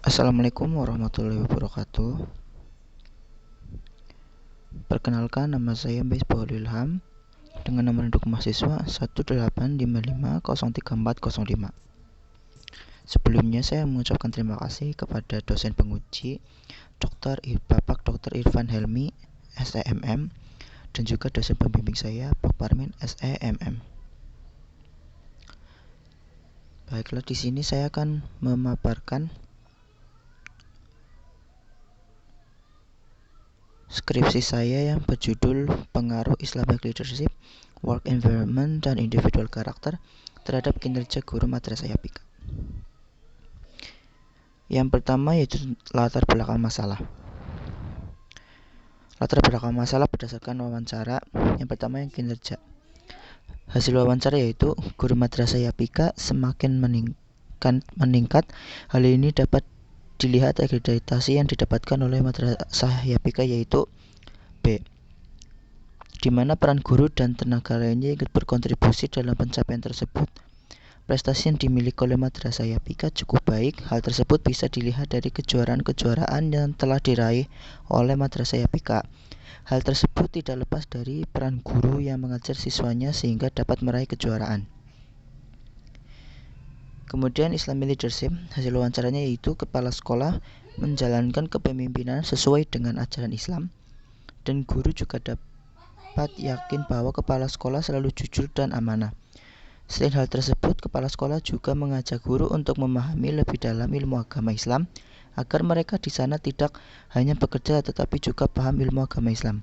Assalamualaikum warahmatullahi wabarakatuh. Perkenalkan, nama saya Misbahul Ilham dengan nomor induk mahasiswa 185503405. Sebelumnya saya mengucapkan terima kasih kepada dosen penguji Bapak Dr. Irfan Helmi, SEMM, dan juga dosen pembimbing saya, Pak Parmin, SEMM. Baiklah, di sini saya akan memaparkan skripsi saya yang berjudul Pengaruh Islamic Leadership, Work Environment, dan Individual Karakter terhadap kinerja guru madrasah Yapika. Yang pertama yaitu latar belakang masalah. Latar belakang masalah berdasarkan wawancara. Yang pertama yang kinerja. Hasil wawancara yaitu guru madrasah Yapika semakin meningkat. Hal ini dapat dilihat akreditasi yang didapatkan oleh madrasah Yapika yaitu B, di mana peran guru dan tenaga lainnya ikut berkontribusi dalam pencapaian tersebut. Prestasi yang dimiliki oleh madrasah Yapika cukup baik. Hal tersebut bisa dilihat dari kejuaraan-kejuaraan yang telah diraih oleh madrasah Yapika. Hal tersebut tidak lepas dari peran guru yang mengajar siswanya sehingga dapat meraih kejuaraan. Kemudian Islamic Leadership, hasil wawancaranya yaitu kepala sekolah menjalankan kepemimpinan sesuai dengan ajaran Islam, dan guru juga dapat yakin bahwa kepala sekolah selalu jujur dan amanah. Selain hal tersebut, kepala sekolah juga mengajak guru untuk memahami lebih dalam ilmu agama Islam agar mereka di sana tidak hanya bekerja tetapi juga paham ilmu agama Islam.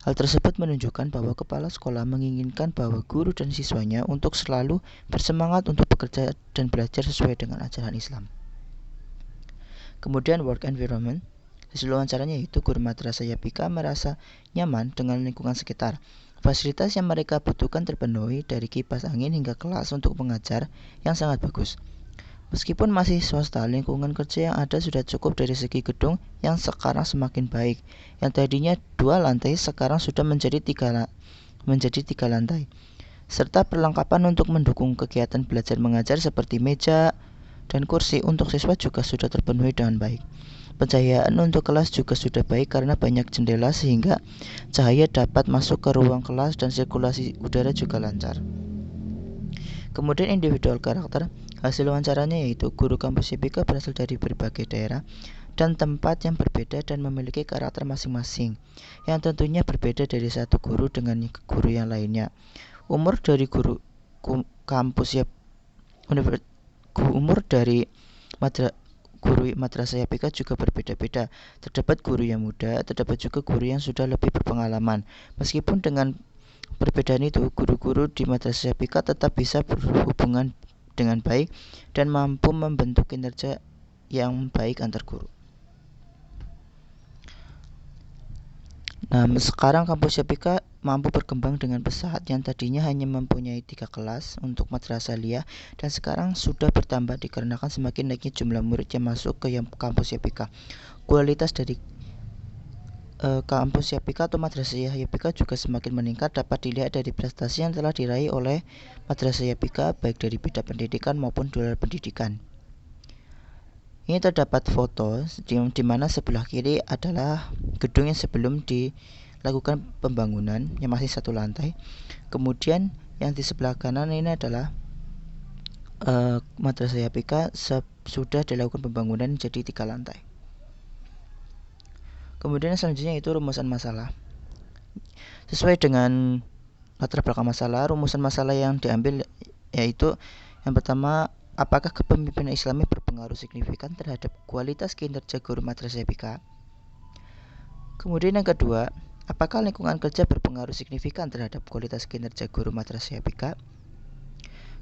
Hal tersebut menunjukkan bahwa kepala sekolah menginginkan bahwa guru dan siswanya untuk selalu bersemangat untuk bekerja dan belajar sesuai dengan ajaran Islam. Kemudian work environment, hasil wawancaranya yaitu guru madrasah Yapika merasa nyaman dengan lingkungan sekitar. Fasilitas yang mereka butuhkan terpenuhi dari kipas angin hingga kelas untuk mengajar yang sangat bagus. Meskipun masih swasta, lingkungan kerja yang ada sudah cukup dari segi gedung yang sekarang semakin baik. Yang tadinya 2 lantai sekarang sudah menjadi 3 lantai. Serta perlengkapan untuk mendukung kegiatan belajar mengajar seperti meja dan kursi untuk siswa juga sudah terpenuhi dengan baik. Pencahayaan untuk kelas juga sudah baik karena banyak jendela sehingga cahaya dapat masuk ke ruang kelas dan sirkulasi udara juga lancar. Kemudian individual karakter, hasil wawancaranya yaitu guru kampus Yapika berasal dari berbagai daerah dan tempat yang berbeda dan memiliki karakter masing-masing yang tentunya berbeda dari satu guru dengan guru yang lainnya. Umur dari guru madrasah Yapika juga berbeda-beda. Terdapat guru yang muda, terdapat juga guru yang sudah lebih berpengalaman. Meskipun dengan perbedaan itu, guru-guru di madrasah Yapika tetap bisa berhubungan dengan baik dan mampu membentuk kinerja yang baik antar guru. Nah, sekarang kampus Yapika mampu berkembang dengan pesat. Yang tadinya hanya mempunyai 3 kelas untuk madrasah aliyah dan sekarang sudah bertambah dikarenakan semakin naiknya jumlah murid yang masuk ke kampus Yapika. Kualitas dari kampus Yapika atau madrasah Yapika juga semakin meningkat, dapat dilihat dari prestasi yang telah diraih oleh madrasah Yapika baik dari bidang pendidikan maupun di luar pendidikan. Ini terdapat foto di mana sebelah kiri adalah gedung yang sebelum dilakukan pembangunan yang masih 1 lantai. Kemudian yang di sebelah kanan ini adalah madrasah Yapika sudah dilakukan pembangunan jadi 3 lantai. Kemudian selanjutnya itu rumusan masalah. Sesuai dengan latar belakang masalah, rumusan masalah yang diambil yaitu yang pertama, apakah kepemimpinan Islami berpengaruh signifikan terhadap kualitas kinerja guru madrasah Yapika? Kemudian yang kedua, apakah lingkungan kerja berpengaruh signifikan terhadap kualitas kinerja guru madrasah Yapika?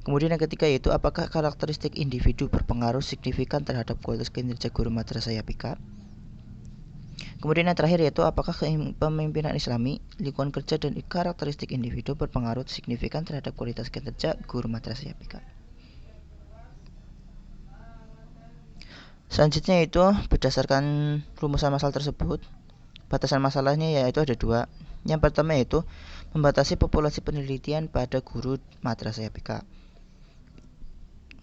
Kemudian yang ketiga yaitu apakah karakteristik individu berpengaruh signifikan terhadap kualitas kinerja guru madrasah Yapika? Kemudian yang terakhir yaitu apakah kepemimpinan Islami, lingkungan kerja, dan karakteristik individu berpengaruh signifikan terhadap kualitas kinerja guru madrasah Yapika. Selanjutnya itu berdasarkan rumusan masalah tersebut, batasan masalahnya yaitu ada 2. Yang pertama yaitu membatasi populasi penelitian pada guru madrasah Yapika.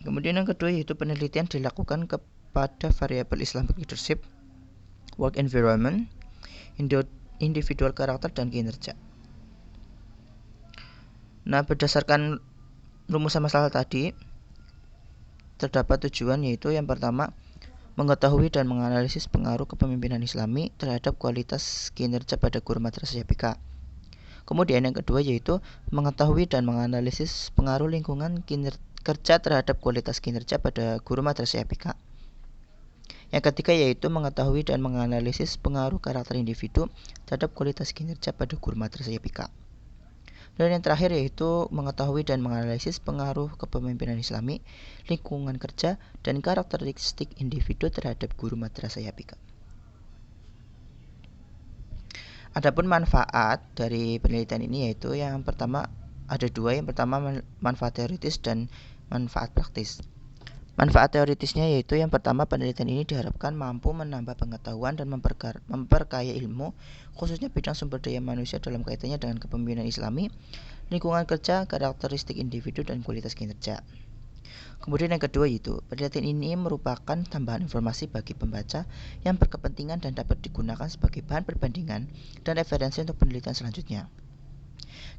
Kemudian yang kedua yaitu penelitian dilakukan pada variabel Islamic leadership, work environment, individual karakter, dan kinerja. Nah, berdasarkan rumusan masalah tadi, terdapat tujuan, yaitu yang pertama, mengetahui dan menganalisis pengaruh kepemimpinan Islami terhadap kualitas kinerja pada guru madrasah YPK. Kemudian yang kedua yaitu mengetahui dan menganalisis pengaruh lingkungan kerja terhadap kualitas kinerja pada guru madrasah YPK. Yang ketiga yaitu mengetahui dan menganalisis pengaruh karakter individu terhadap kualitas kinerja pada guru madrasah YPK. Dan yang terakhir yaitu mengetahui dan menganalisis pengaruh kepemimpinan Islami, lingkungan kerja, dan karakteristik individu terhadap guru madrasah YPK. Adapun manfaat dari penelitian ini yaitu yang pertama ada dua. Yang pertama manfaat teoritis dan manfaat praktis. Manfaat teoritisnya yaitu yang pertama, penelitian ini diharapkan mampu menambah pengetahuan dan memperkaya ilmu, khususnya bidang sumber daya manusia dalam kaitannya dengan kepemimpinan Islami, lingkungan kerja, karakteristik individu, dan kualitas kinerja. Kemudian yang kedua yaitu penelitian ini merupakan tambahan informasi bagi pembaca yang berkepentingan dan dapat digunakan sebagai bahan perbandingan dan referensi untuk penelitian selanjutnya.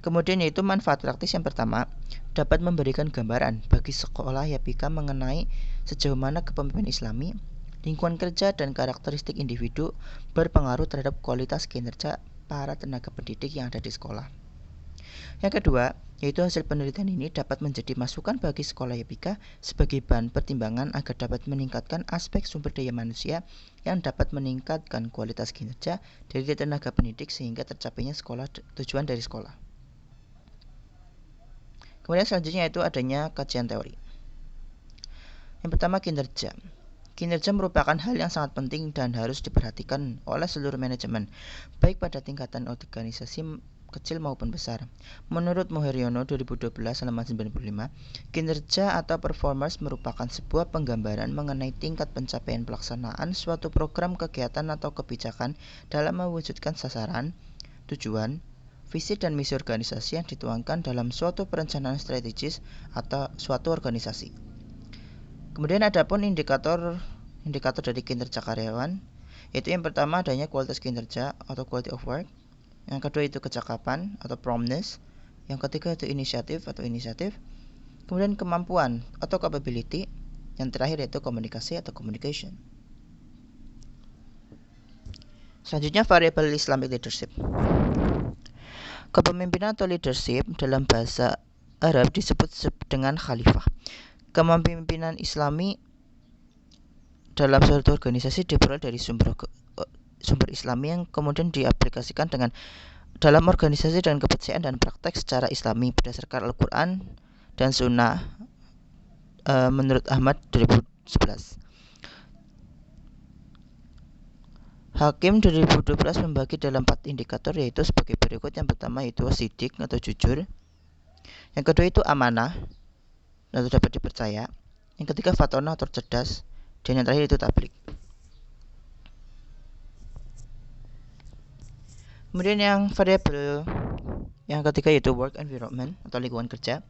Kemudian yaitu manfaat praktis yang pertama, dapat memberikan gambaran bagi sekolah YPK mengenai sejauh mana kepemimpinan Islami, lingkungan kerja, dan karakteristik individu berpengaruh terhadap kualitas kinerja para tenaga pendidik yang ada di sekolah. Yang kedua, yaitu hasil penelitian ini dapat menjadi masukan bagi sekolah YPK sebagai bahan pertimbangan agar dapat meningkatkan aspek sumber daya manusia yang dapat meningkatkan kualitas kinerja dari tenaga pendidik sehingga tercapainya tujuan dari sekolah. Kemudian selanjutnya itu adanya kajian teori. Yang pertama, kinerja. Kinerja merupakan hal yang sangat penting dan harus diperhatikan oleh seluruh manajemen, baik pada tingkatan organisasi kecil maupun besar. Menurut Muheryono 2012 halaman 95, kinerja atau performance merupakan sebuah penggambaran mengenai tingkat pencapaian pelaksanaan suatu program, kegiatan, atau kebijakan dalam mewujudkan sasaran, tujuan, visi, dan misi organisasi yang dituangkan dalam suatu perencanaan strategis atau suatu organisasi. Kemudian adapun indikator dari kinerja karyawan, yaitu yang pertama adanya kualitas kinerja atau quality of work. Yang kedua itu kecakapan atau promptness. Yang ketiga itu inisiatif. Kemudian kemampuan atau capability. Yang terakhir yaitu komunikasi atau communication. Selanjutnya variabel Islamic leadership. Kepemimpinan atau leadership dalam bahasa Arab disebut dengan khalifah. Kepemimpinan Islami dalam suatu organisasi diperoleh dari sumber Islami yang kemudian diaplikasikan dalam organisasi dan kepercayaan dan praktek secara Islami berdasarkan Al-Quran dan Sunnah menurut Ahmad 2011. Hakim 2012 membagi dalam 4 indikator yaitu sebagai berikut. Yang pertama itu sidik atau jujur. Yang kedua itu amanah atau dapat dipercaya. Yang ketiga fatonah atau cerdas. Dan yang terakhir itu tablik. Kemudian yang variabel yang ketiga yaitu work environment atau lingkungan kerja.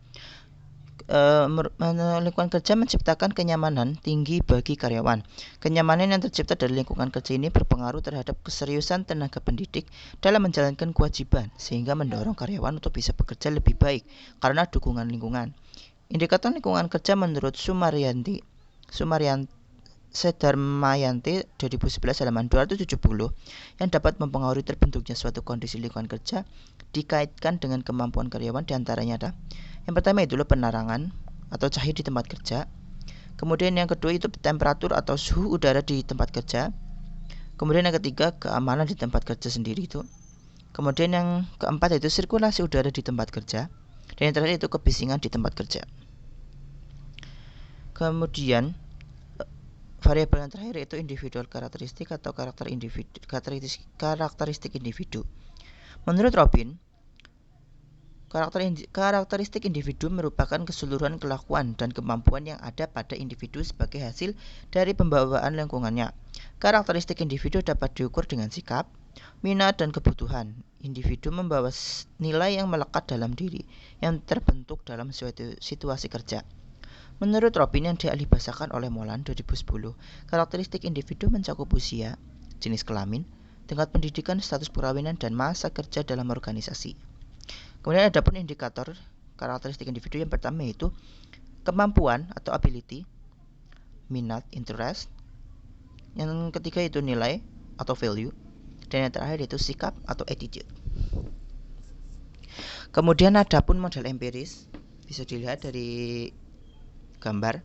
Lingkungan kerja menciptakan kenyamanan tinggi bagi karyawan. Kenyamanan yang tercipta dari lingkungan kerja ini berpengaruh terhadap keseriusan tenaga pendidik dalam menjalankan kewajiban, sehingga mendorong karyawan untuk bisa bekerja lebih baik karena dukungan lingkungan. Indikator lingkungan kerja menurut Sedarmayanti 2011 halaman 270 yang dapat mempengaruhi terbentuknya suatu kondisi lingkungan kerja dikaitkan dengan kemampuan karyawan, diantaranya ada yang pertama itu penerangan atau cahaya di tempat kerja. Kemudian yang kedua itu temperatur atau suhu udara di tempat kerja. Kemudian yang ketiga keamanan di tempat kerja sendiri itu. Kemudian yang keempat itu sirkulasi udara di tempat kerja. Dan yang terakhir itu kebisingan di tempat kerja. Kemudian variabel yang terakhir yaitu individual karakteristik atau karakteristik individu. Menurut Robin, karakteristik individu merupakan keseluruhan kelakuan dan kemampuan yang ada pada individu sebagai hasil dari pembawaan lingkungannya. Karakteristik individu dapat diukur dengan sikap, minat, dan kebutuhan. Individu membawa nilai yang melekat dalam diri yang terbentuk dalam suatu situasi kerja. Menurut Robin yang dialihbahasakan oleh Molan 2010, karakteristik individu mencakup usia, jenis kelamin, tingkat pendidikan, status perkawinan, dan masa kerja dalam organisasi. Kemudian ada pun indikator karakteristik individu yang pertama yaitu kemampuan atau ability, minat, interest. Yang ketiga itu nilai atau value, dan yang terakhir itu sikap atau attitude. Kemudian ada pun model empiris, bisa dilihat dari gambar.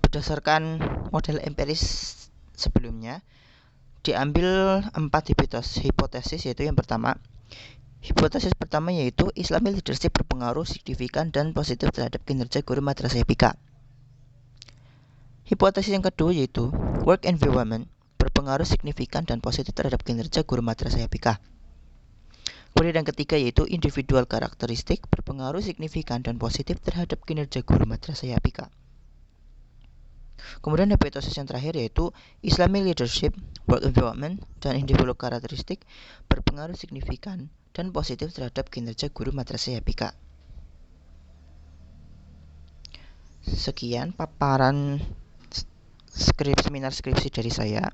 Berdasarkan model empiris sebelumnya, diambil 4 hipotesis, yaitu yang pertama, hipotesis pertama yaitu Islamic leadership berpengaruh signifikan dan positif terhadap kinerja guru madrasah YPK. Hipotesis yang kedua yaitu work environment berpengaruh signifikan dan positif terhadap kinerja guru madrasah YPK. Kemudian yang ketiga yaitu individual karakteristik berpengaruh signifikan dan positif terhadap kinerja guru madrasah YPK. Kemudian hipotesis yang terakhir yaitu Islamic leadership, work environment, dan individual karakteristik berpengaruh signifikan dan positif terhadap kinerja guru madrasah YPK. Sekian paparan seminar skripsi dari saya.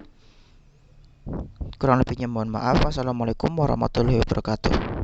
Kurang lebihnya mohon maaf. Wassalamualaikum warahmatullahi wabarakatuh.